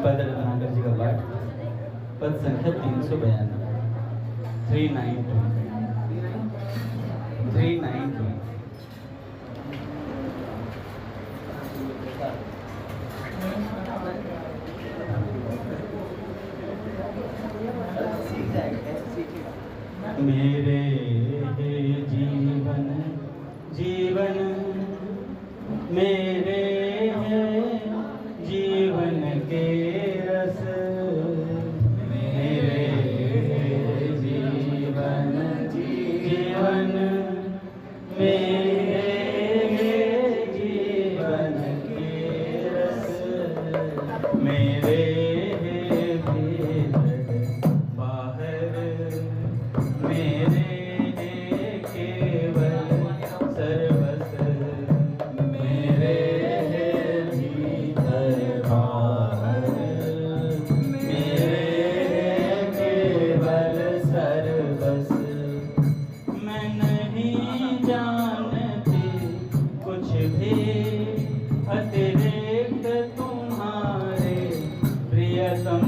पद रत्नाकर जी का पाठ, पद संख्या 392, 392। मेरे जीवन जीवन मेरे जीवन के रस, मेरे जीवन जीवन मेरे जीवन के रस, मेरे भीतर बाहर मेरे केवल सर्वस, मेरे भीतर बाहर मेरे केवल सर्वस। मैं नहीं जानती कुछ भी अतिरिक्त तुम्हारे प्रियतम,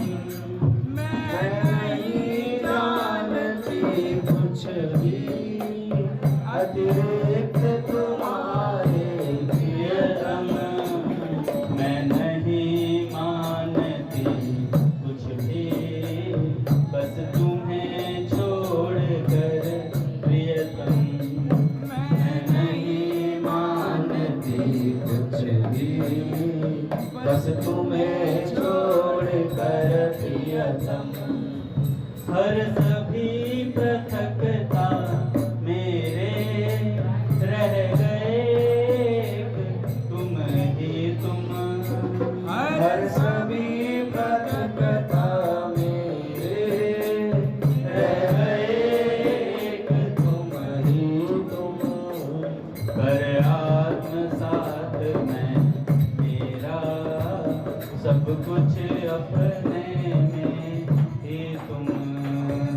मैं नहीं जानती कुछ भी अतिरिक्त तुम्हारे प्रियतम, मैं नहीं मानती कुछ भी बस तुम्हें छोड़कर प्रियतम, मैं नहीं मानती कुछ भी बस तुम्हें छोड़कर प्रियतम। हर सभी पृथकता मेरे रह गए तुम ही तुम, हर सभी पृथकता मेरे रह गए तुम ही तुम, कर आत्मसात मैं मेरा सब कुछ अपने में ही तुम,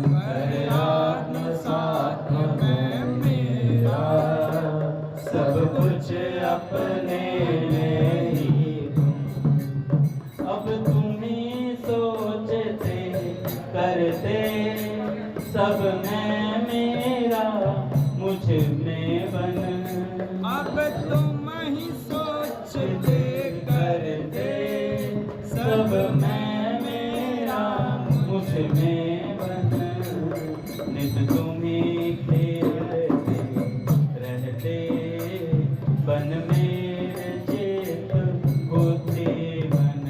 कर आत्मसात मैं मेरा सब कुछ अपने में ही तुम। अब तुम ही सोचते करते सब मैं मेरा मुझ में बन, अब तुम ही सोचते करते सब मैं मेरा मुझ में बन, नित तुम ही खेलते रहते बन मेरे चित बुद्धि मन,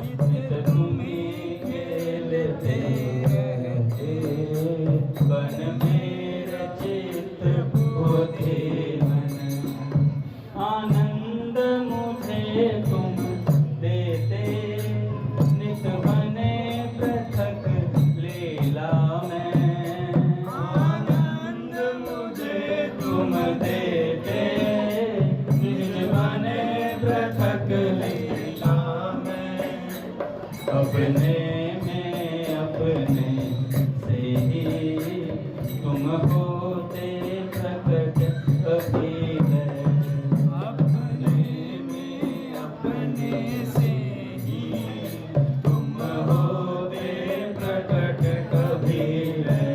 नित तुम ही खेलते रहते बन मेरे चित बुद्धि मन। आनंद मुझे तुम देते नित बने पृथक लीला में, आनंद मुझे तुम देते नित बने पृथक लीला में, अपने में अपने से ही तुम होते प्रकट कभी है, अपने में अपने से ही तुम होते प्रकट कभी है।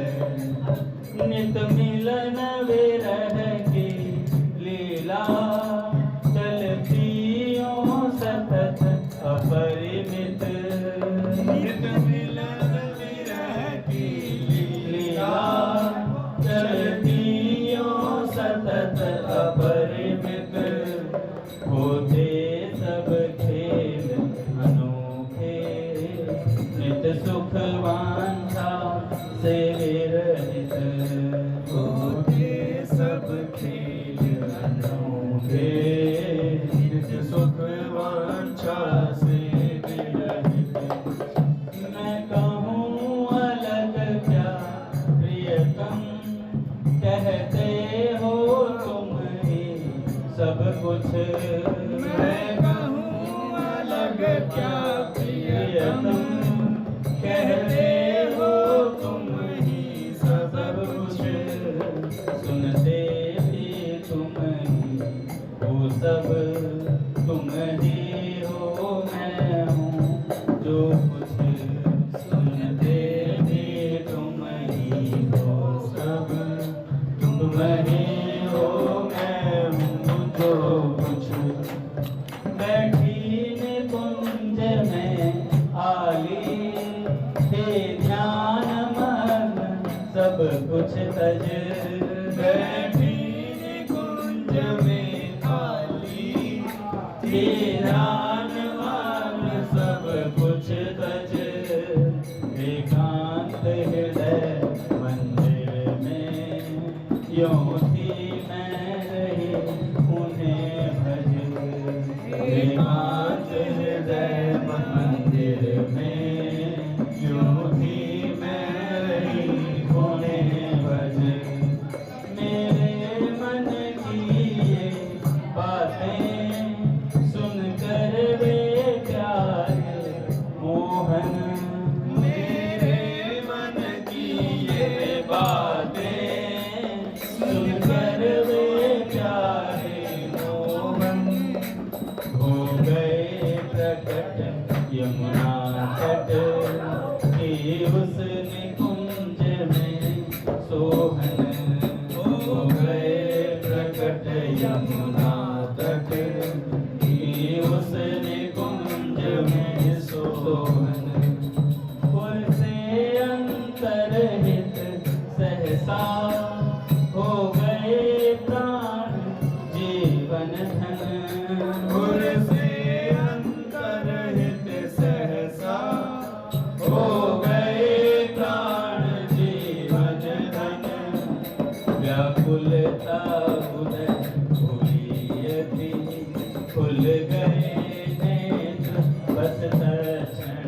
नित मिलन विरह की लीला चलती यो सतत अपरिमित, नित मिलन विरह की लीला चलती यो सतत अपरिमित, होते सब खेल अनोखे नित सुख वांछा से विरहित, होते सब खेल अनोखे नित सुख वांछा से विरहित, तज बैठी कुंज में खाली ध्यान मान सब कुछ तज एकांत हृदय मंदिर में यों थी मैं रही उन्हें भज एकांत हृदय मंदिर में यों थी मैं रही उन्हें भज मेरे मन की ये बातें सुनकर वे प्यारे मोहन मेरे मन की ये बातें सुनकर वे प्यारे मोहन हो गए प्रकट यमुना तट की उस निकुंज में सोहन हो गए प्रकट यमुना तट की उस निकुंज में सोहन पुर से अंतरहित सहसा हो गए प्राण जीवन धन पुर से अंतरहित सहसा हो गए प्राण जीवन धन व्याकुलता उदय हुई यदि खुल गए नेत्र बस तत्क्षण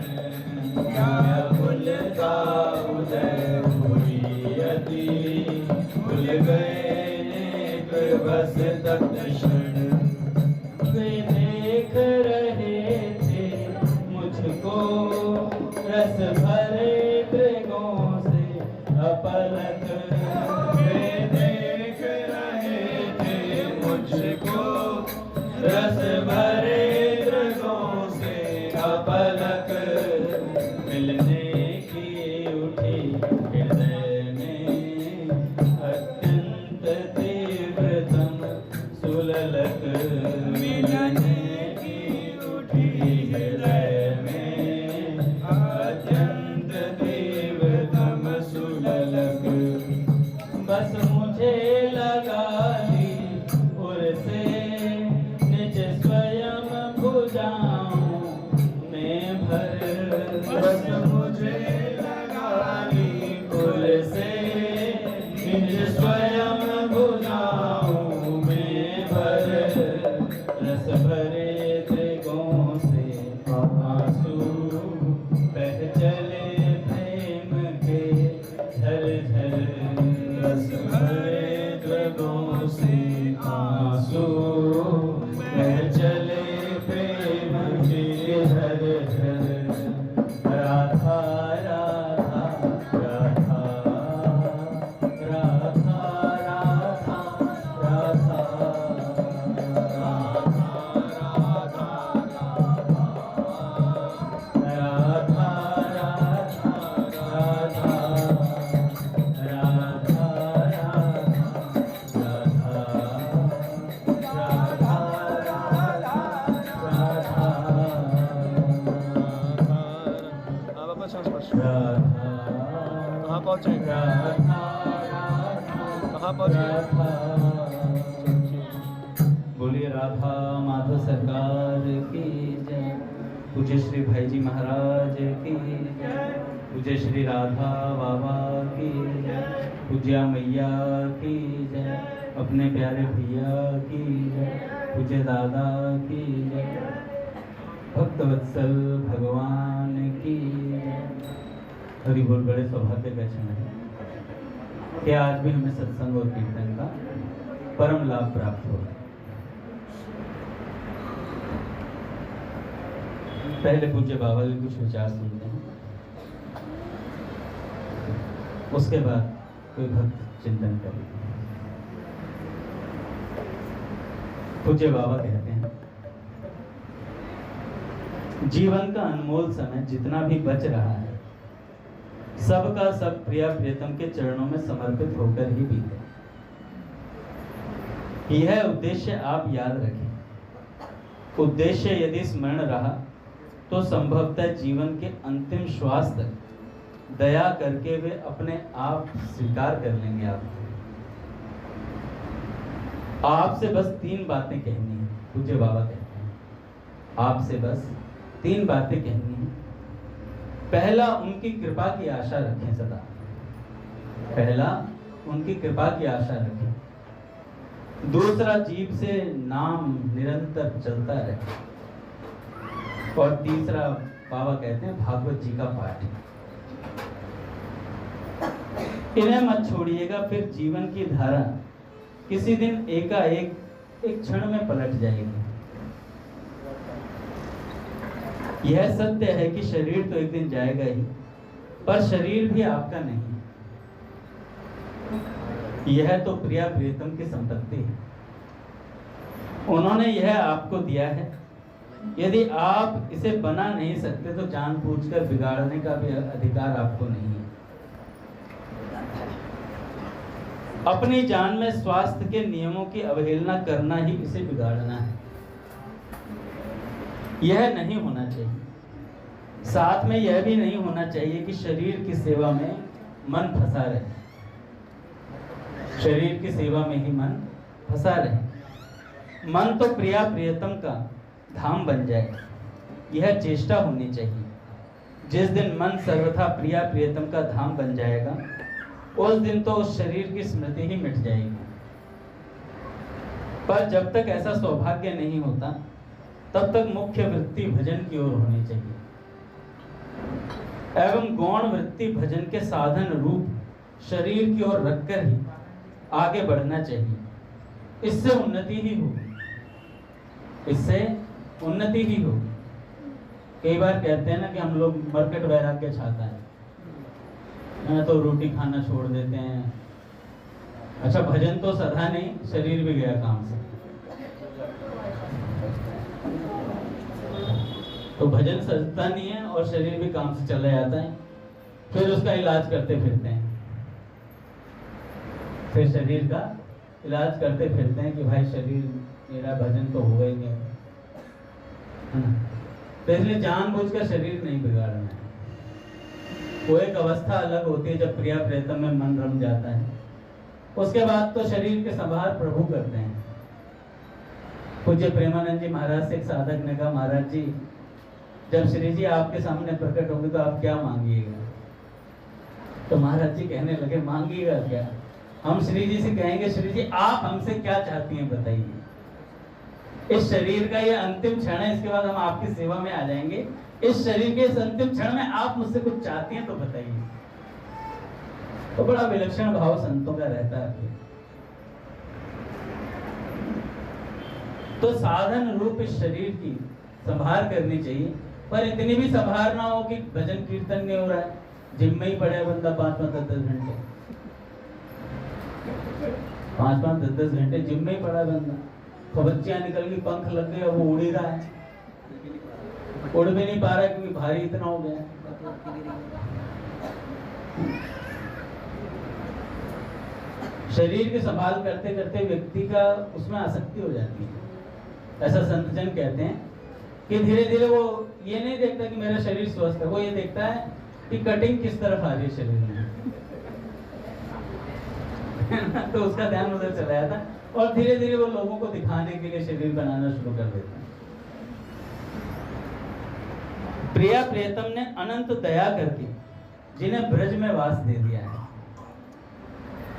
व्याकुलता उदय हुई यदि खुल गए नेत्र बस तत्क्षण वे देख रहे थे मुझको रस भरे दृगों से अपलक वे देख रहे थे मुझको रस भरे दृगों से अपलक मिलने की उठी हृदय में अत्यंत तीव्रतम सुललक मिलने की उठी हृदय में अत्यंत तीव्रतम सुललक बस मुझे लगा ली उर से निज स्वयं भुजाओं में भर बस मुझे लगा ली उर से निज स्वयं भुजाओं में भर रस भरे दृगों से आंसू बह चले प्रेम के झर झर रस भरे दृगों से आंसू बह चले प्रेम के झर झर राधा राधा राधा राधा राधा राधा कहाँ पहुँचे कहाँ पहुँचे बोलिए राधा माधव सरकार की जय। पूज्य श्री भाई जी महाराज की जय। पूज्य श्री राधा बाबा की जय। पूज्या मैया की जय। अपने प्यारे भैया की जय। पूज्य दादा की जय। भक्तवत्सल भगवान की जय। हरि बोल। बड़े सौभाग्य का क्षण है कि आज भी हमें सत्संग और कीर्तन का परम लाभ प्राप्त हो। पहले पूज्य बाबा के कुछ विचार सुनते हैं, उसके बाद कोई भक्त चिंतन करें। पूज्य बाबा कहते हैं, जीवन का अनमोल समय जितना भी बच रहा है सबका सब प्रिया प्रियतम के चरणों में समर्पित होकर ही बीते। यह उद्देश्य आप याद रखें। उद्देश्य यदि स्मरण रहा तो संभवतः जीवन के अंतिम श्वास तक दया करके वे अपने आप स्वीकार कर लेंगे आपको। आपसे बस 3 बातें कहनी है। पूज्य बाबा कहते हैं आपसे बस 3 बातें कहनी है। पहला, उनकी कृपा की आशा रखें सदा। पहला, उनकी कृपा की आशा रखें। दूसरा, जीभ से नाम निरंतर चलता रहे। और तीसरा, बाबा कहते हैं भागवत जी का पाठ। इन्हें मत छोड़िएगा, फिर जीवन की धारा किसी दिन एकाएक एक क्षण में पलट जाएगी। यह सत्य है कि शरीर तो एक दिन जाएगा ही, पर शरीर भी आपका नहीं है। यह तो प्रिया प्रियतम की संपत्ति है। उन्होंने यह आपको दिया है। यदि आप इसे बना नहीं सकते तो जानबूझकर बिगाड़ने का भी अधिकार आपको नहीं है। अपनी जान में स्वास्थ्य के नियमों की अवहेलना करना ही इसे बिगाड़ना है। यह नहीं होना चाहिए। साथ में यह भी नहीं होना चाहिए कि शरीर की सेवा में मन फंसा रहे। शरीर की सेवा में ही मन फंसा रहे। मन तो प्रिया प्रियतम का धाम बन जाए, यह चेष्टा होनी चाहिए। जिस दिन मन सर्वथा प्रिया प्रियतम का धाम बन जाएगा, उस दिन तो उस शरीर की स्मृति ही मिट जाएगी। पर जब तक ऐसा सौभाग्य नहीं होता, तब तक मुख्य वृत्ति भजन की ओर होनी चाहिए एवं गौण वृत्ति भजन के साधन रूप शरीर की ओर रखकर ही आगे बढ़ना चाहिए। इससे उन्नति ही होगी। इससे उन्नति ही होगी। कई बार कहते हैं ना कि हम लोग मरकट वैराग्य चाहता है तो रोटी खाना छोड़ देते हैं। अच्छा, भजन तो सधा नहीं, शरीर भी गया काम से। तो भजन सजता नहीं है और शरीर भी काम से चला जाता है। फिर उसका इलाज करते फिरते हैं। फिर शरीर का इलाज करते फिरते हैं कि भाई शरीर मेरा भजन तो हुआ ही नहीं, है ना। तो इसलिए जानबूझकर शरीर नहीं बिगाड़ना है। वो एक अवस्था अलग होती है जब प्रिया प्रियतम में मन रम जाता है। उसके बाद तो शरीर के संभार प्रभु करते हैं। पूज्य प्रेमानंद जी महाराज से एक साधक ने कहा, महाराज जी, जब श्री जी आपके सामने प्रकट होंगे तो आप क्या मांगिएगा? तो महाराज जी कहने लगे, मांगिएगा क्या? हम श्री जी से कहेंगे, श्री जी आप हमसे क्या चाहती हैं बताइए। इस शरीर का ये अंतिम क्षण है, इसके बाद हम आपकी सेवा में आ जाएंगे। इस शरीर के इस अंतिम क्षण में आप मुझसे कुछ चाहती हैं तो बताइए। तो बड़ा विलक्षण भाव संतों का रहता है। तो साधन रूप इस शरीर की संभार करनी चाहिए, पर इतनी भी संभार ना हो कि भजन कीर्तन नहीं हो रहा है, जिम में ही पड़े बंदा 5-5, 10-10 घंटे, 5-5, 10-10 घंटे जिम में ही पड़ा बंदा। खबच्चियां निकल गई, पंख लग गए, वो उड़ ही रहा है, उड़ भी नहीं पा रहा है क्योंकि भारी इतना हो गया। शरीर की संभाल करते करते व्यक्ति का उसमें आसक्ति हो जाती है। ऐसा संतजन कहते हैं कि धीरे धीरे वो ये नहीं देखता कि मेरा शरीर स्वस्थ है, वो ये देखता है कि कटिंग किस तरफ आ रही है शरीर में। तो उसका ध्यान उधर चला जाता है और धीरे धीरे वो लोगों को दिखाने के लिए शरीर बनाना शुरू कर देता है। प्रिया प्रियतम ने अनंत दया करके जिन्हें ब्रज में वास दे दिया है।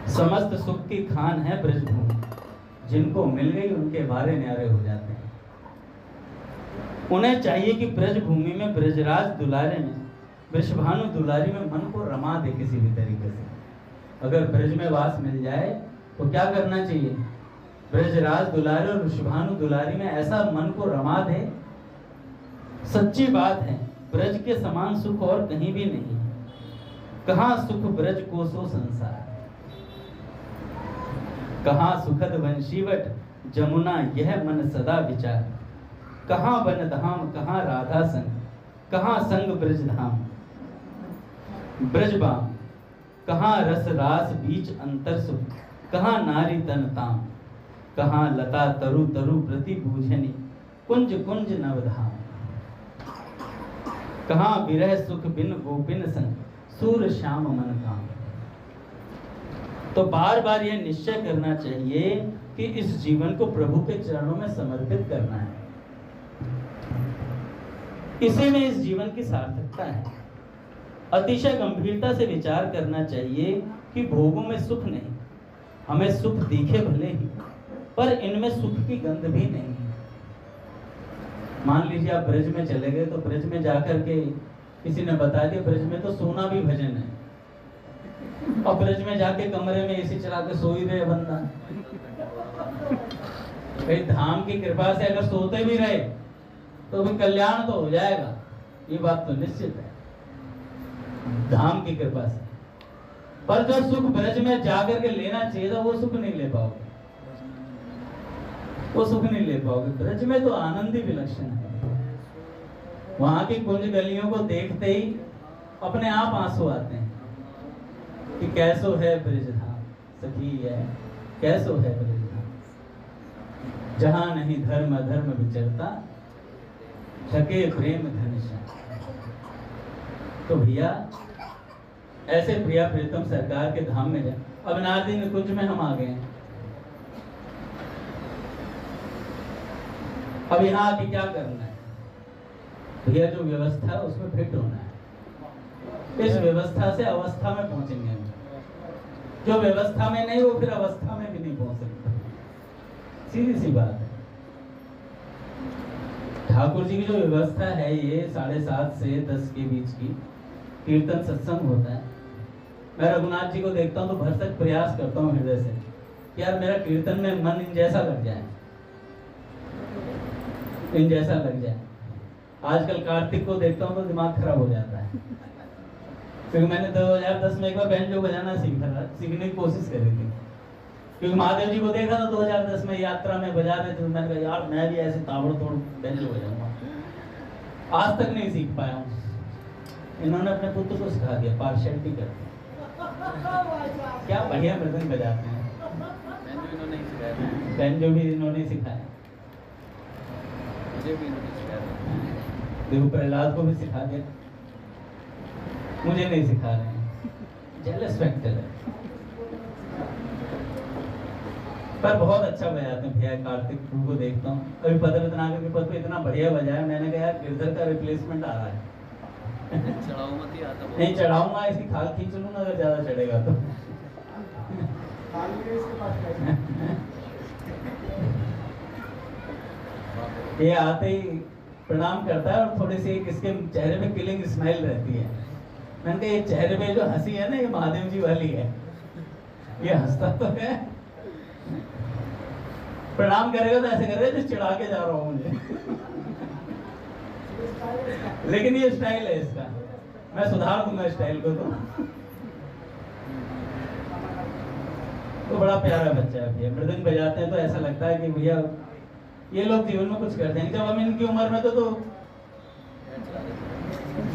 समस्त सुख की खान है ब्रज भूमि, जिनको मिल गई उनके बारे न्यारे हो जाते हैं। उन्हें चाहिए कि ब्रज भूमि में ब्रजराज दुलारे में वृषभानु दुलारी में मन को रमा दे किसी भी तरीके से। अगर ब्रज में वास मिल जाए तो क्या करना चाहिए? ब्रजराज दुलारे और वृषभानु दुलारी में ऐसा मन को रमा दे। सच्ची बात है, ब्रज के समान सुख और कहीं भी नहीं। कहाँ सुख ब्रज को सो संसार, कहाँ सुखद वंशीवट जमुना यह मन सदा विचार। कहाँ वन धाम, कहाँ राधा संग, कहाँ संग ब्रज धाम। ब्रजबाम कहाँ रस रास बीच अंतर सुख, कहाँ नारी तन ताम। कहाँ लता तरु तरु प्रति बूझनी, कुंज कुंज नवधाम। कहाँ विरह सुख बिन गोपिन संग, सूर श्याम मन काम। तो बार बार यह निश्चय करना चाहिए कि इस जीवन को प्रभु के चरणों में समर्पित करना है। इसी में इस जीवन की सार्थकता है। अतिशय गंभीरता से विचार करना चाहिए कि भोगों में सुख नहीं, हमें सुख दिखे भले ही, पर इनमें सुख की गंध भी नहीं है। मान लीजिए आप ब्रज में चले गए, तो ब्रज में जाकर के किसी ने बता दिया ब्रज में तो सोना भी भजन है, और ब्रज में जाके कमरे में एसी चला के सो ही रहे बंदा। भाई धाम की कृपा से अगर सोते भी रहे तो भी कल्याण तो हो जाएगा, ये बात तो निश्चित है धाम की कृपा से। पर जो सुख ब्रज में जाकर के लेना चाहिए था वो सुख नहीं ले पाओगे, वो सुख नहीं ले पाओगे। ब्रज में तो आनंद ही विलक्षण है। वहां की कुंज गलियों को देखते ही अपने आप आंसू आते हैं कि कैसो है ब्रजधाम सखी है, कैसो है ब्रजधाम, जहां नहीं धर्म अधर्म विचरता, ठके प्रेम घनश्याम। तो भैया ऐसे प्रिया प्रीतम सरकार के धाम में जाए। अब नारदी निकुंज में हम आ गए हैं। अब यहाँ आके क्या करना है भैया? जो व्यवस्था है उसमें फिट होना है। इस व्यवस्था से अवस्था में पहुंचेंगे हम। जो व्यवस्था में नहीं वो फिर अवस्था में भी नहीं पहुंच सकता, सीधी सी बात है। ठाकुर जी की जो व्यवस्था है ये 7:30 से 10 के बीच की कीर्तन सत्संग होता है। मैं रघुनाथ जी को देखता हूँ तो भरसक प्रयास करता हूँ हृदय से कि यार मेरा कीर्तन में मन इन जैसा लग जाए, इन जैसा लग जाए। आजकल कार्तिक को देखता हूँ तो दिमाग खराब हो जाता है, क्योंकि मैंने 2010 में एक बार बैंजो बजाना सीखने की कोशिश करी थी, क्योंकि महादेव जी को देखा था 2010 में यात्रा में बजा रहे थे। तो मैंने कहा यार मैं भी ऐसे ताबड़तोड़ बैंजो बजाऊंगा। आज तक नहीं सीख पाया हूँ। इन्होंने अपने पुत्र को सिखा दिया, पार्शियलिटी करते क्या बढ़िया मृदंग बजाते हैं। बैंजो भी इन्होंने सिखाया, मुझे भी इन्होंने सिखाया। देखो प्रहलाद को भी सिखा दिया, मुझे नहीं सिखा रहे हैं। जेलस फैक्टर है। पर बहुत अच्छा बजाते हैं भैया। कार्तिक को देखता हूँ, अभी पद्मनागर के पद पे इतना बढ़िया बजाया। मैंने कहा यार गिरधर का रिप्लेसमेंट आ रहा है। नहीं चढ़ाऊंगा, इसकी खाल खींच लूंगा अगर ज्यादा चढ़ेगा तो। ये आते ही प्रणाम करता है और थोड़ी सी इसके चेहरे में किलिंग स्माइल रहती है। मैंने कहा ये चेहरे में जो हंसी है ना ये महादेव जी वाली है, ये हंसता तो है। प्रणाम करेगा तो ऐसे करेगा जो चिढ़ा के जा रहा हूं मुझे। लेकिन ये स्टाइल है इसका, मैं सुधार दूंगा स्टाइल को। तो बड़ा प्यारा बच्चा है भैया। मृदंग बजाते हैं तो ऐसा लगता है कि भैया ये लोग जीवन में कुछ करते हैं। जब हम इनकी उम्र में तो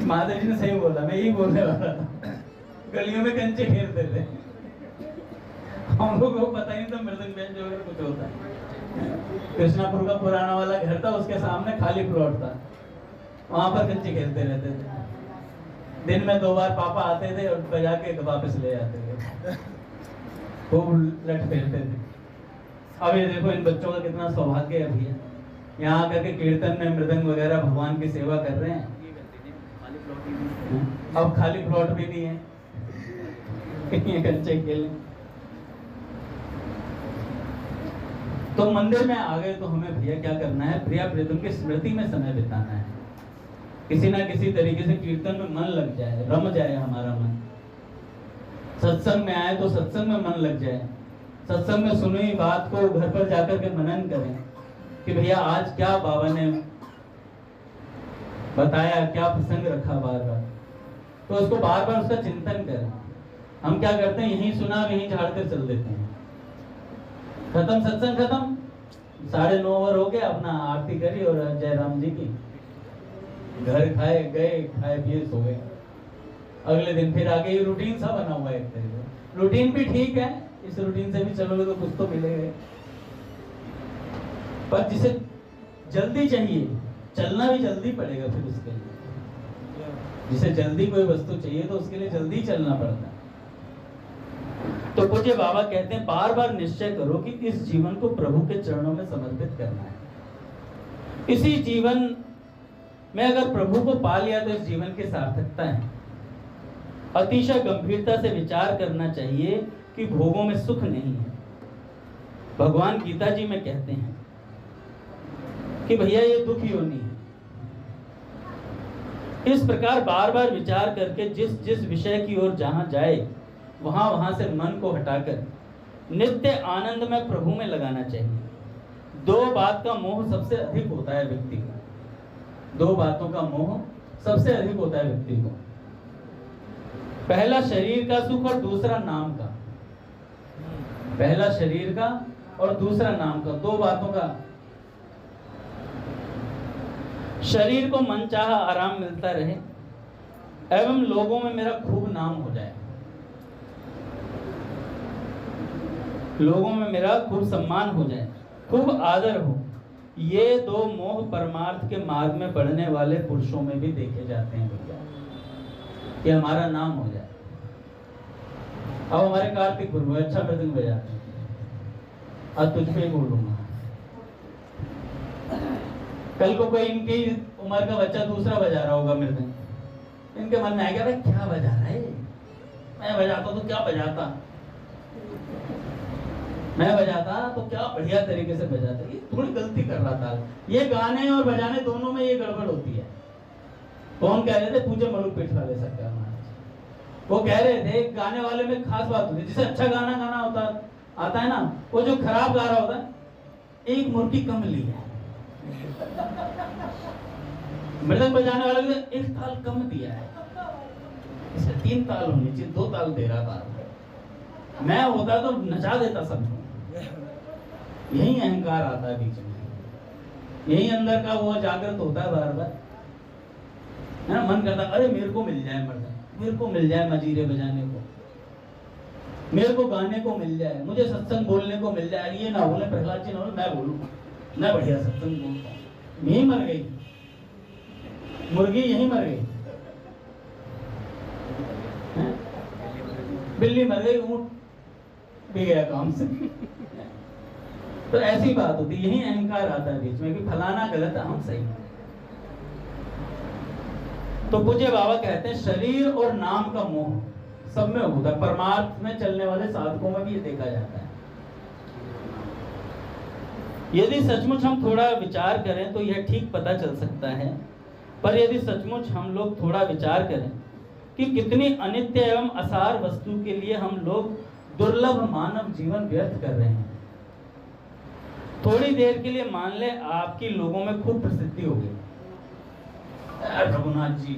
महादेव जी ने सही बोला, मैं यही बोलने वाला था। गलियों में कंचे खेलते थे, हम लोगों को पता ही नहीं था मृदंग बैंजो वगैरह कुछ होता है। कृष्णापुर का पुराना वाला घर था, उसके सामने खाली प्लॉट था, वहां पर कंचे खेलते रहते थे। दिन में 2 बार पापा आते थे और बजा के वापस ले जाते थे, खूब लट फेरते थे। अब ये देखो इन बच्चों का कितना सौभाग्य है भैया, यहाँ आकर के कीर्तन में मृदंग वगैरह भगवान की सेवा कर रहे हैं। अब खाली प्लॉट भी नहीं है, ये कंचे खेलें। तो मंदिर में आ गए तो हमें भैया क्या करना है? प्रिया प्रीतम की स्मृति में समय बिताना है। किसी ना किसी तरीके से कीर्तन में मन लग जाए, रम जाए हमारा मन। सत्संग में आए तो सत्संग में मन लग जाए। सत्संग में सुनी बात को घर पर जाकर के मनन करें कि भैया आज क्या बाबा ने बताया, क्या प्रसंग रखा बार बार, तो उसको बार बार उसका चिंतन करें। हम क्या करते हैं, यहीं सुना यहीं झाड़ कर चल देते हैं। खत्म सत्संग खत्म, 9:30 ओवर हो गया, अपना आरती करी और जय राम जी की, घर खाए गए, खाए पिए सो गए। अगले दिन फिर आगे ये रूटीन सा बना हुआ है एक तरीके। रूटीन भी ठीक है, इस रूटीन से भी चलोगे तो कुछ तो मिलेगा। पर जिसे जल्दी चाहिए, चलना भी जल्दी पड़ेगा फिर उसके लिए। जिसे जल्दी कोई वस्तु चाहिए तो उसके लिए जल्दी चलना पड़ता है। तो पूज्य बाबा कहते हैं बार बार निश्चय करो कि इस जीवन को प्रभु के चरणों में समर्पित करना है। इसी जीवन में अगर प्रभु को पा लिया तो इस जीवन की सार्थकता है। अतिशय गंभीरता से विचार करना चाहिए कि भोगों में सुख नहीं है। भगवान गीता जी में कहते हैं कि भैया ये दुख योनि है। इस प्रकार बार बार विचार करके जिस जिस विषय की ओर जहां जाए वहां से मन को हटाकर नित्य आनंद में प्रभु में लगाना चाहिए। दो बात का मोह सबसे अधिक होता है व्यक्ति को। दो बातों का मोह सबसे अधिक होता है व्यक्ति को। पहला शरीर का सुख और दूसरा नाम का। पहला शरीर का और दूसरा नाम का, दो बातों का। शरीर को मनचाहा आराम मिलता रहे एवं लोगों में मेरा खूब नाम हो जाए, लोगों में मेरा खूब सम्मान हो जाए, खूब आदर हो। ये दो मोह परमार्थ के मार्ग में बढ़ने वाले पुरुषों में भी देखे जाते हैं भैया, कि हमारा नाम हो जाए। अब हमारे कार्तिक गुरु अच्छा मृदंग बजाते हैं, आज तुझ पे बोलूंगा। कल को कोई इनकी उम्र का बच्चा दूसरा बजा रहा होगा मृदंग, इनके मन में आएगा भाई क्या बजा रहा है, मैं बजाता तो क्या बजाता, मैं बजाता तो क्या बढ़िया तरीके से बजाता। ये थोड़ी गलती कर रहा था। ये गाने और बजाने दोनों में ये गड़बड़ होती है। कौन कह रहे थे पूज्य मलुक पेट वाले सरकार महाराज, वो कह रहे थे गाने वाले में खास बात होती है। जिसे अच्छा गाना गाना होता आता है ना, वो जो खराब गा रहा होता है एक मुर्गी कम ली है, मृदंग बजाने वाले ने एक ताल कम दिया है, इसे 3 ताल होनी चाहिए, 2 ताल दे रहा था। मैं होता तो नचा देता सबको। यही अहंकार आता है बीच में, यही अंदर का वो जागृत होता है बार बार, है ना। मन करता अरे मेरे को मिल जाए मर्दन, मेरे को मिल जाए मजीरे बजाने को, मेरे को गाने को मिल जाए, मुझे सत्संग बोलने को मिल जाए। ये ना बोले प्रहलाद जी ना बोले, मैं बोलूं, मैं बढ़िया सत्संग बोलता हूँ। यही मर गई मुर्गी, यही मर गई, बिल्ली मर गई, ऊंट भी गया काम से। तो ऐसी बात होती, यही अहंकार आता है बीच में कि फलाना गलत है हम सही। तो पूज्य बाबा कहते हैं शरीर और नाम का मोह सब में होता है। परमार्थ में चलने वाले साधकों में भी ये देखा जाता है। यदि सचमुच हम थोड़ा विचार करें तो यह ठीक पता चल सकता है, पर यदि सचमुच हम लोग थोड़ा विचार करें कि कितनी अनित्य एवं असार वस्तु के लिए हम लोग दुर्लभ मानव जीवन व्यर्थ कर रहे हैं। थोड़ी देर के लिए मान ले आपकी लोगों में खूब प्रसिद्धि हो गई, रघुनाथ जी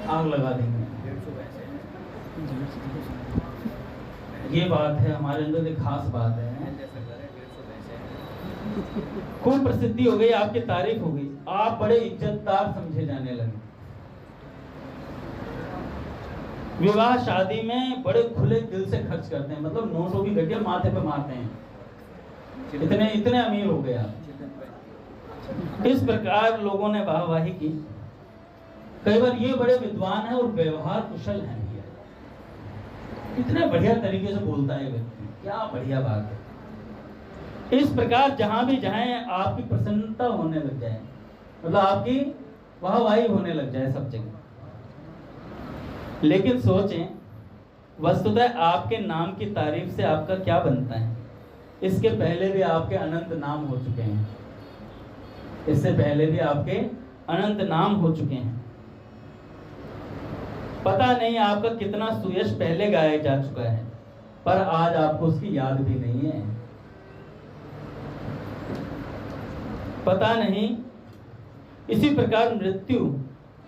आग लगा देंगे, ये बात है हमारे अंदर एक खास बात है। खूब प्रसिद्धि हो गई, आपकी तारीफ हो गई, आप बड़े इज्जतदार समझे जाने लगे। विवाह शादी में बड़े खुले दिल से खर्च करते हैं, मतलब 900 की घटिया माथे पे मारते हैं, इतने अमीर हो गए आप। इस प्रकार लोगों ने वाहवाही की। कई बार ये बड़े विद्वान हैं और व्यवहार कुशल हैं, इतने बढ़िया तरीके से बोलता है व्यक्ति, क्या बढ़िया बात है। इस प्रकार जहां भी जाएं आपकी प्रसन्नता होने लग जाए, मतलब आपकी वाहवाही होने लग जाए सब जगह। लेकिन सोचें, वस्तुतः आपके नाम की तारीफ से आपका क्या बनता है। इसके पहले भी आपके अनंत नाम हो चुके हैं, इससे पहले भी आपके अनंत नाम हो चुके हैं। पता नहीं आपका कितना सुयश पहले गाया जा चुका है, पर आज आपको उसकी याद भी नहीं है। पता नहीं। इसी प्रकार मृत्यु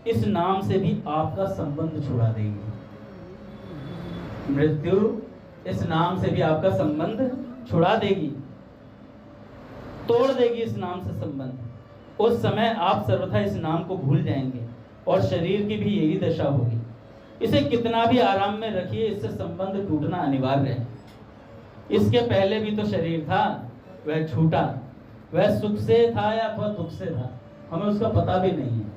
इस नाम से भी आपका संबंध छुड़ा देगी। मृत्यु इस नाम से भी आपका संबंध छुड़ा देगी, तोड़ देगी इस नाम से संबंध। उस समय आप सर्वथा इस नाम को भूल जाएंगे और शरीर की भी यही दशा होगी। इसे कितना भी आराम में रखिए, इससे संबंध टूटना अनिवार्य है। इसके पहले भी तो शरीर था, वह छूटा, वह सुख से था या अथवा दुख से था, हमें उसका पता भी नहीं है।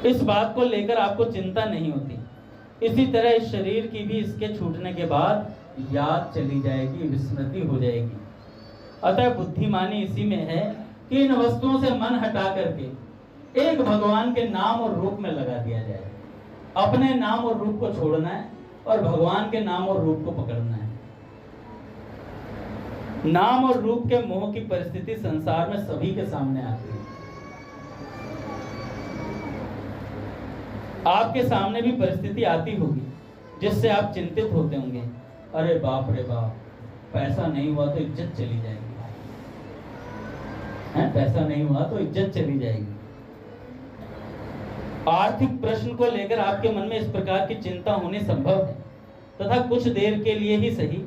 इस बात को लेकर आपको चिंता नहीं होती। इसी तरह इस शरीर की भी इसके छूटने के बाद याद चली जाएगी, विस्मृति हो जाएगी। अतः बुद्धिमानी इसी में है कि इन वस्तुओं से मन हटा करके एक भगवान के नाम और रूप में लगा दिया जाए। अपने नाम और रूप को छोड़ना है और भगवान के नाम और रूप को पकड़ना है। नाम और रूप के मोह की परिस्थिति संसार में सभी के सामने आती है। आपके सामने भी परिस्थिति आती होगी जिससे आप चिंतित होते होंगे, अरे बाप रे बाप, पैसा नहीं हुआ तो इज्जत चली जाएगी, पैसा नहीं हुआ तो इज्जत चली जाएगी। आर्थिक प्रश्न को लेकर आपके मन में इस प्रकार की चिंता होनी संभव है, तथा कुछ देर के लिए ही सही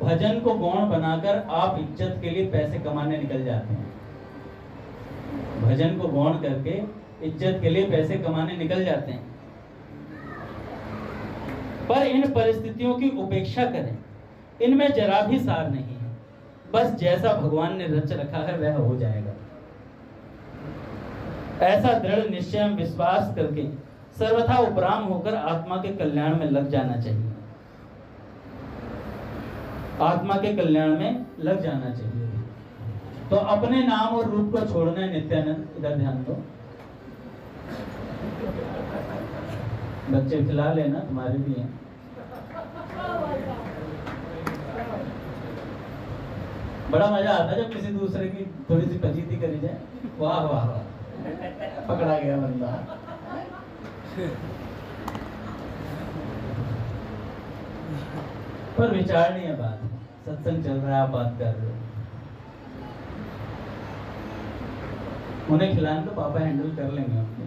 भजन को गौण बनाकर आप इज्जत के लिए पैसे कमाने निकल जाते हैं। भजन को गौण करके इज्जत के लिए पैसे कमाने निकल जाते हैं। पर इन परिस्थितियों की उपेक्षा करें, इनमें जरा भी सार नहीं है। बस जैसा भगवान ने रच रखा है वह हो जाएगा। ऐसा दृढ़ निश्चय में विश्वास करके सर्वथा उपराम होकर आत्मा के कल्याण में लग जाना चाहिए। आत्मा के कल्याण में लग जाना चाहिए। तो अपने नाम और रूप को छोड़ना है। नित्यानंद, इधर ध्यान दो। बच्चे खिला लेना, तुम्हारे भी हैं। बड़ा मजा आता है जब किसी दूसरे की थोड़ी सी फजीती करी जाए। वाह वाह वाह, पकड़ा गया बंदा। पर विचारणीय बात, सत्संग चल रहा है, आप बात कर रहे हो। उन्हें खिलाने तो पापा हैंडल कर लेंगे अपने।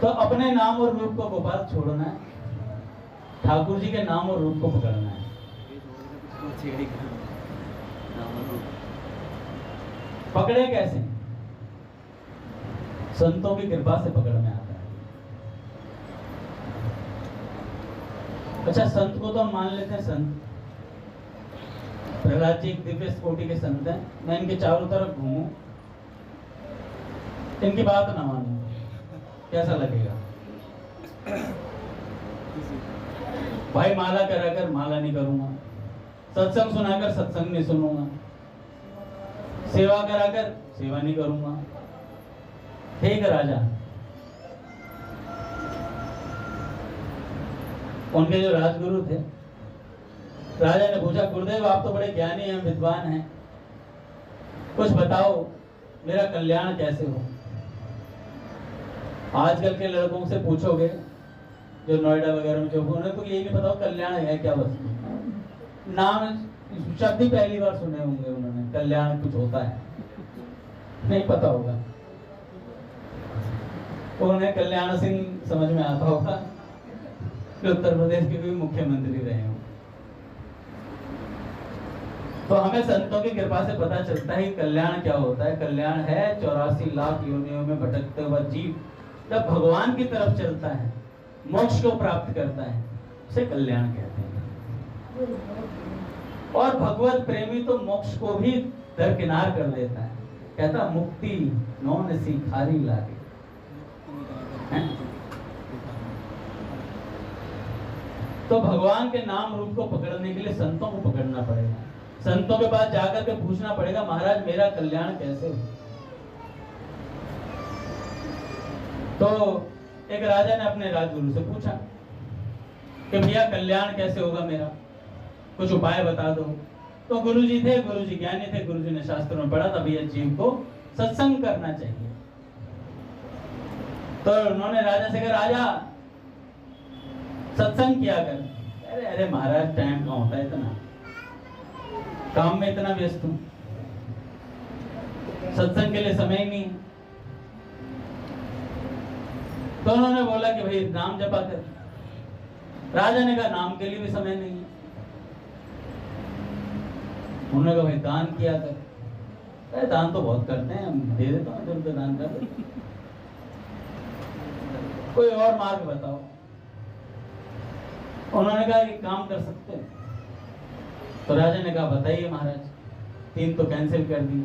तो अपने नाम और रूप को गोपाल छोड़ना है, ठाकुर जी के नाम और रूप को पकड़ना है। पकड़े कैसे? संतों की कृपा से पकड़ में आता है। अच्छा, संत को तो हम मान लेते हैं संत। प्रहलाद जी एक दिव्य कोटि के संत हैं। मैं इनके चारों तरफ घूमूं, इनकी बात ना मानूं, कैसा लगेगा? भाई माला कराकर माला नहीं करूंगा, सत्संग सुनाकर सत्संग नहीं सुनूंगा, सेवा कराकर सेवा नहीं करूंगा। ठीक राजा, उनके जो राजगुरु थे, राजा ने पूछा, गुरुदेव आप तो बड़े ज्ञानी हैं, विद्वान हैं, कुछ बताओ मेरा कल्याण कैसे हो। आजकल के लड़कों से पूछोगे जो नोएडा वगैरह में जो, उन्हें तो यही नहीं पता कल्याण है क्या वस्तु। नाम शब्द ही पहली बार सुने होंगे उन्होंने, कल्याण कुछ होता है नहीं पता होगा। उन्हें कल्याण सिंह समझ में आता होगा, जो उत्तर प्रदेश के भी मुख्यमंत्री रहे हो। तो हमें संतों की कृपा से पता चलता है कि कल्याण क्या होता है। कल्याण है 84 लाख योनियों में भटकते हुआ जीव जब भगवान की तरफ चलता है, मोक्ष को प्राप्त करता है, उसे कल्याण कहते हैं। और भगवत प्रेमी तो मोक्ष को भी दरकिनार कर देता है, कहता मुक्ति नौन सी खारी लागे। तो भगवान के नाम रूप को पकड़ने के लिए संतों को पकड़ना पड़ेगा। संतों के पास जाकर के पूछना पड़ेगा, महाराज मेरा कल्याण कैसे हो। तो एक राजा ने अपने राजगुरु से पूछा कि भैया कल्याण कैसे होगा मेरा, कुछ उपाय बता दो। तो गुरुजी थे, गुरुजी ज्ञानी थे, गुरुजी ने शास्त्रों में पढ़ा था भैया जीव को सत्संग करना चाहिए। तो उन्होंने राजा से कहा, राजा सत्संग किया कर। अरे अरे महाराज टाइम कहाँ होता है, इतना काम में इतना व्यस्त हूं, सत्संग के लिए समय ही नहीं। तो उन्होंने बोला कि भाई नाम जपा कर। राजा ने कहा नाम के लिए भी समय नहीं है। उन्होंने कहा भाई दान किया कर। अरे दान तो बहुत करते हैं, हम दे देता हूं, तुम तो दान कर दो। कोई और मार्ग बताओ। उन्होंने कहा कि काम कर सकते हैं। तो राजा ने कहा बताइए महाराज। 3 तो कैंसिल कर दी।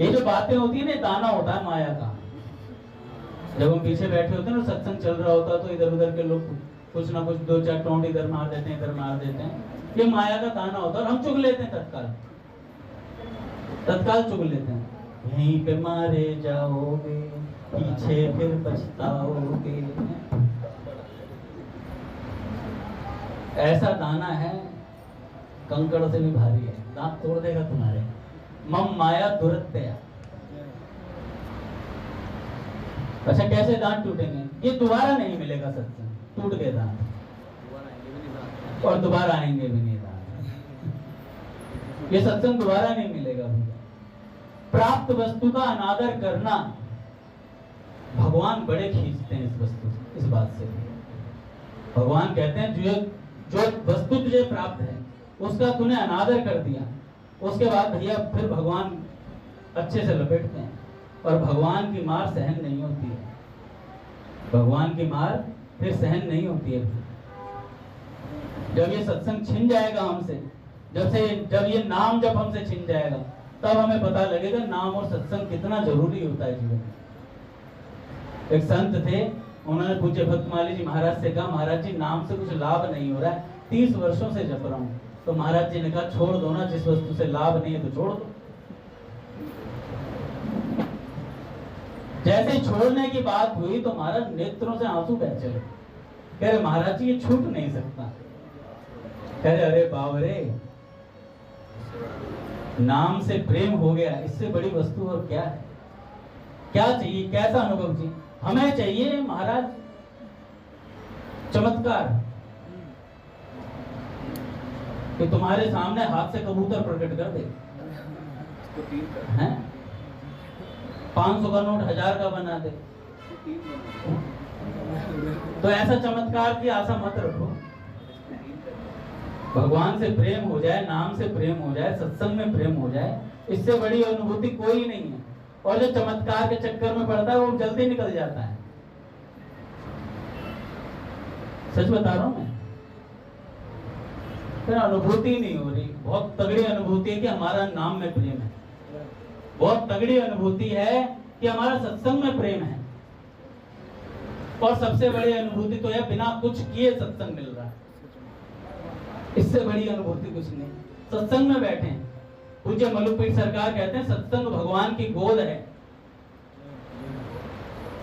ये जो बातें होती है ना, दाना होता है माया का। जब हम पीछे बैठे होते हैं ना, सत्संग चल रहा होता है, तो इधर उधर के लोग कुछ ना कुछ दो चार टोंट इधर मार देते हैं, इधर मार देते हैं। ये माया का दाना होता है और हम चुग लेते हैं, तत्काल चुग लेते हैं। यहीं पे मारे जाओगे, पीछे फिर पछताओगे। ऐसा दाना है, कंकड़ से भी भारी है, दांत तोड़ देगा तुम्हारे। मम माया दुरत्या। अच्छा, कैसे दांत टूटेंगे? ये दोबारा नहीं मिलेगा सत्संग, टूट गए दांत और दोबारा आएंगे भी नहीं दांत। ये सत्संग दोबारा नहीं मिलेगा भैया। प्राप्त वस्तु का अनादर करना, भगवान बड़े खींचते हैं इस वस्तु से, इस बात से। भगवान कहते हैं जो वस्तु तुझे प्राप्त है उसका तूने अनादर कर दिया, उसके बाद भैया फिर भगवान अच्छे से लपेटते हैं। और भगवान की मार सहन नहीं होती है, भगवान की मार फिर सहन नहीं होती है। जब ये सत्संग छिन जाएगा हमसे, जब ये नाम जब हमसे छिन जाएगा, तब हमें पता लगेगा नाम और सत्संग कितना जरूरी होता है जीवन में। एक संत थे, उन्होंने पूज्य भक्तमाली जी महाराज से कहा, महाराज जी नाम से कुछ लाभ नहीं हो रहा है, 30 वर्षों से जप रहा हूँ। तो महाराज जी ने कहा, छोड़ दो ना, जिस वस्तु से लाभ नहीं है तो छोड़ दो। जैसे छोड़ने की बात हुई तो महाराज नेत्रों से आंसू बह चले। कह रहे महाराज जी ये छूट नहीं सकता। कह रहे अरे बाबरे, नाम से प्रेम हो गया, इससे बड़ी वस्तु और क्या है? क्या चाहिए? कैसा अनुभव चाहिए? हमें चाहिए महाराज चमत्कार, कि तुम्हारे सामने हाथ से कबूतर प्रकट कर दे, हैं? 500 का नोट 1000 का बना दे। तो ऐसा चमत्कार की आशा मत रखो। भगवान से प्रेम हो जाए, नाम से प्रेम हो जाए, सत्संग में प्रेम हो जाए, इससे बड़ी अनुभूति कोई नहीं है। और जो चमत्कार के चक्कर में पड़ता है वो जल्दी निकल जाता है। सच बता रहा हूं मैं, फिर अनुभूति नहीं हो रही। बहुत तगड़ी अनुभूति है कि हमारा नाम में प्रेम है, बहुत तगड़ी अनुभूति है कि हमारा सत्संग में प्रेम है। और सबसे बड़ी अनुभूति तो है बिना कुछ किए सत्संग मिल रहा है, इससे बड़ी अनुभूति कुछ नहीं। सत्संग में बैठे हैं, पूज्य मलुकपीठ सरकार कहते हैं सत्संग भगवान की गोद है।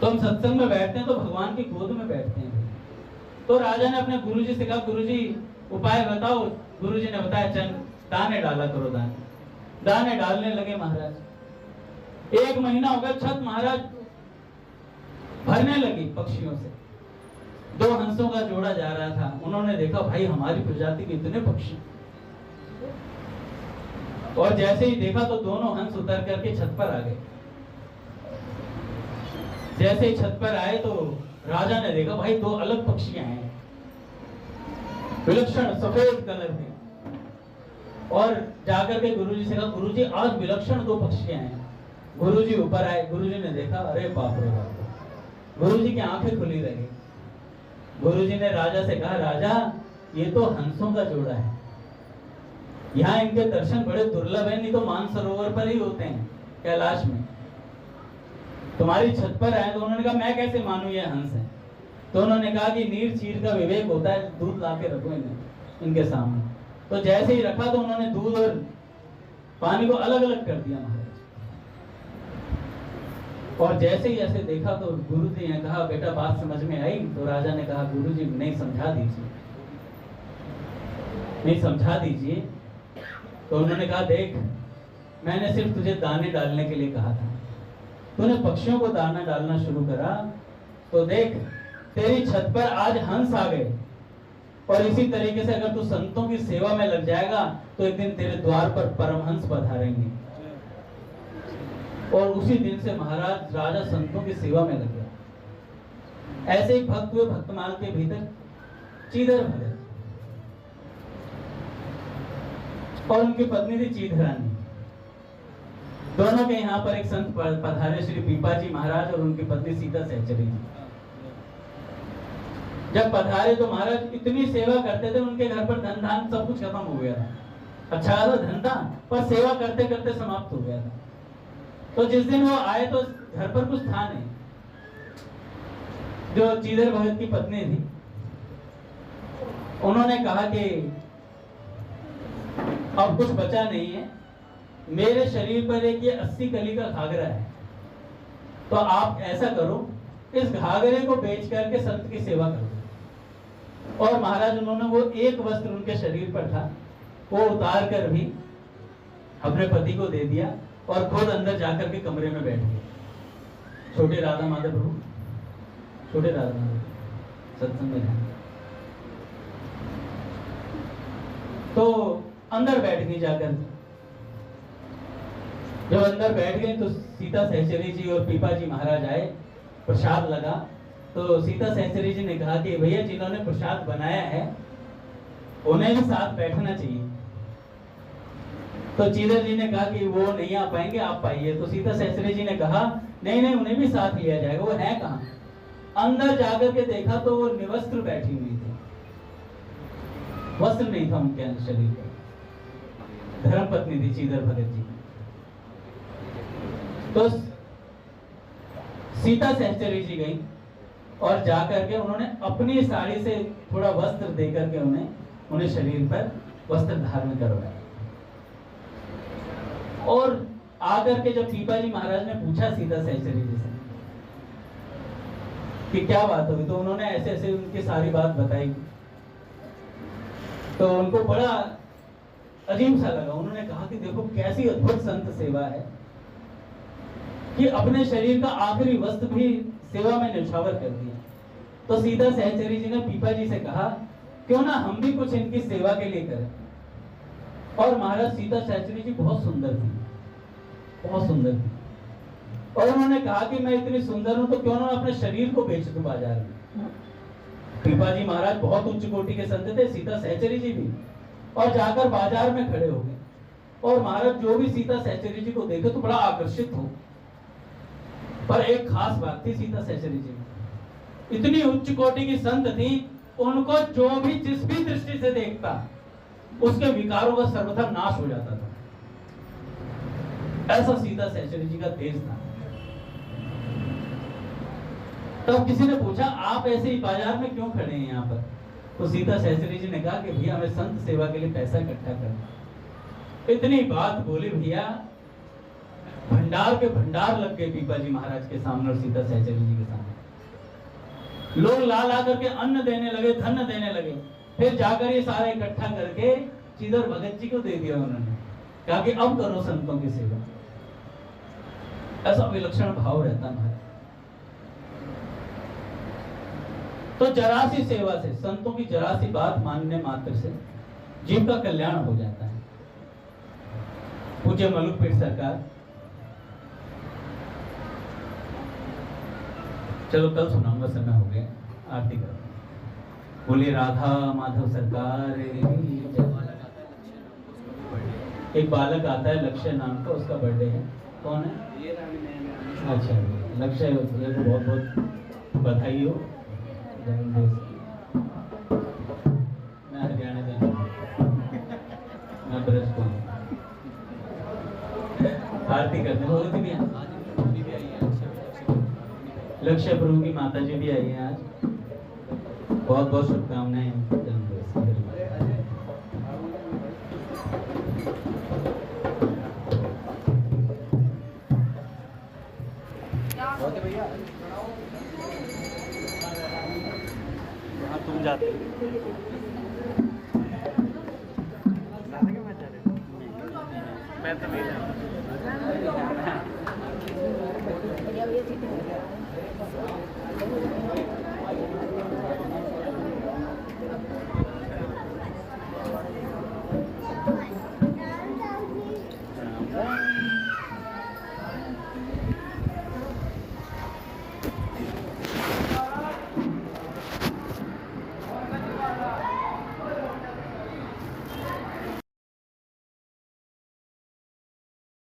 तो हम सत्संग में बैठते हैं तो भगवान की गोद में बैठते हैं। तो राजा ने अपने गुरुजी से कहा, गुरुजी उपाय बताओ। गुरुजी ने बताया, चल दाने डाला करो। दाने डालने लगे महाराज। 1 महीना हो गया, छत महाराज भरने लगी पक्षियों से। 2 हंसों का जोड़ा जा रहा था। उन्होंने देखा भाई हमारी प्रजाति के इतने पक्षी, और जैसे ही देखा तो दोनों हंस उतर करके छत पर आ गए। जैसे ही छत पर आए तो राजा ने देखा भाई 2 अलग पक्षी आए हैं, विलक्षण सफेद कलर के। और जाकर के गुरुजी से कहा, गुरुजी आज विलक्षण 2 पक्षी आए हैं। गुरुजी ऊपर आए, गुरुजी ने देखा, अरे बाप रे बाप। गुरुजी की आंखें खुली रही। गुरुजी ने राजा से कहा, राजा ये तो हंसों का जोड़ा है, यहाँ इनके दर्शन बड़े दुर्लभ है, नहीं तो मानसरोवर पर ही होते हैं कैलाश में। तुम्हारी छत पर आए। तो उन्होंने कहा मैं कैसे मानूं ये हंस है। तो उन्होंने कहा कि नीर चीर का विवेक होता है, दूध ला के रखो इनके सामने। तो जैसे ही रखा तो उन्होंने दूध और पानी को अलग अलग कर दिया महाराज। और जैसे ही ऐसे देखा तो गुरुजी ने कहा, बेटा बात समझ में आई? तो राजा ने कहा, गुरुजी नहीं समझा दीजिए, नहीं समझा दीजिए। तो उन्होंने कहा, देख मैंने सिर्फ तुझे दाने डालने के लिए कहा था, तूने पक्षियों को दाना डालना शुरू करा तो देख तेरी छत पर आज हंस आ गए। और इसी तरीके से अगर तू संतों की सेवा में लग जाएगा तो एक दिन तेरे द्वार पर परमहंस पधारेंगे। और उसी दिन से महाराज राजा संतों की सेवा में लग गया। ऐसे ही भक्त हुए भक्तमाल के भीतर चीधर भगत, और उनकी पत्नी थी चीधरानी। दोनों के यहाँ पर एक संत पधारे, श्री पीपाजी महाराज और उनकी पत्नी सीता सहचरी जी। जब पधारे तो महाराज इतनी सेवा करते थे, उनके घर पर धन धान सब कुछ खत्म हो गया था। अच्छा था धन था, पर सेवा करते करते समाप्त हो गया था। तो जिस दिन वो आए तो घर पर कुछ था नहीं। जो चीदर भगत की पत्नी थी, उन्होंने कहा कि अब कुछ बचा नहीं है, मेरे शरीर पर एक ये 80 कली का घाघरा है, तो आप ऐसा करो, इस घाघरे को बेच करके संत की सेवा करो। और महाराज उन्होंने वो एक वस्त्र उनके शरीर पर था, वो उतार कर भी अपने पति को दे दिया और खुद अंदर जाकर के कमरे में बैठ गए। छोटे राधा माधव प्रभु, छोटे राधा माधव सत्संग में, तो अंदर बैठ गई जाकर। जब अंदर बैठ गए तो सीता सहचरी जी और पीपा जी महाराज आए, प्रसाद लगा। तो सीता सहचरी जी ने कहा कि भैया जिन्होंने प्रसाद बनाया है उन्हें भी साथ बैठना चाहिए। तो चीदर जी ने कहा कि वो नहीं आ पाएंगे, आप पाइए। तो सीता सहचरी जी ने कहा नहीं नहीं, उन्हें भी साथ लिया जाएगा। वो है कहाँ? अंदर जाकर के देखा तो वो निवस्त्र बैठी हुई थी, वस्त्र नहीं था उनके शरीर पर। धर्म पत्नी थी चीदर भगत जी। तो सीता सहचरी जी गई और जाकर के उन्होंने अपनी साड़ी से थोड़ा वस्त्र देकर के उन्हें शरीर पर वस्त्र धारण करवाया। और आकर के जब पीपा जी महाराज ने पूछा सीता सहचरी जी से कि क्या बात हुई, तो उन्होंने ऐसे ऐसे उनकी सारी बात बताई। तो उनको बड़ा अजीब सा लगा। उन्होंने कहा कि देखो कैसी अद्भुत संत सेवा है कि अपने शरीर का आखिरी वस्त्र भी सेवा में न्यौछावर कर दिया। तो सीता सहचरी जी ने पीपा जी से कहा क्यों ना हम भी कुछ इनकी सेवा के लिए करें। और महाराज सीता सहचरी जी बहुत सुंदर थी, बहुत सुंदर थी। और उन्होंने कहा कि मैं इतनी सुंदर हूं तो क्यों ना अपने शरीर को बेच दूं बाजार में। पीपा जी महाराज बहुत उच्च कोटि के संत थे, सीता सहचरी जी भी। और जाकर बाजार में खड़े हो गए। और महाराज जो भी सीता सहचरी जी को देखे तो बड़ा आकर्षित हो। पर एक खास बात थी सीता सहचरी जी, इतनी उच्च कोटि की संत थी, उनको जो भी जिस भी दृष्टि से देखता उसके विकारों का सर्वथा नाश हो जाता था। ऐसा सीता सहचरी जी का तेज था। तब किसी ने पूछा आप ऐसे ही बाजार में क्यों खड़े हैं यहाँ पर? तो सीता सहचरी जी ने कहा कि भैया हमें संत सेवा के लिए पैसा इकट्ठा करना। इतनी बात बोली भैया, भंडार के भंडार लग गए पीपा जी महाराज के सामने और सीता सहचरी जी के सामने। लोग ला ला करके अन्न देने लगे, धन देने लगे। फिर जाकर ये सारा इकट्ठा करके चीदर भगत जी को दे दिया उन्होंने। कहा कि अब करो संतों की सेवा। ऐसा विलक्षण भाव रहता है। तो जरा सी सेवा से, संतों की जरा सी बात मानने मात्र से जीव का कल्याण हो जाता है। पूज्य मलुकपीठ सरकार, चलो कल सुनाऊंगा, समय हो गया, आरती करो। बोलिए राधा माधव सरकार। एक बालक आता है लक्ष्य नाम का, उसका बर्थडे है। कौन है? अच्छा, लक्ष्य को बहुत बहुत बधाई हो। मैं हरियाणा का, मैं ब्रज को आरती करने बहुत भी है। लक्ष्य प्रभु की माता जी भी आई है आज। बहुत बहुत शुभकामनाएं जन्मदिवस की। तुम जाते मैं तो नहीं जाता।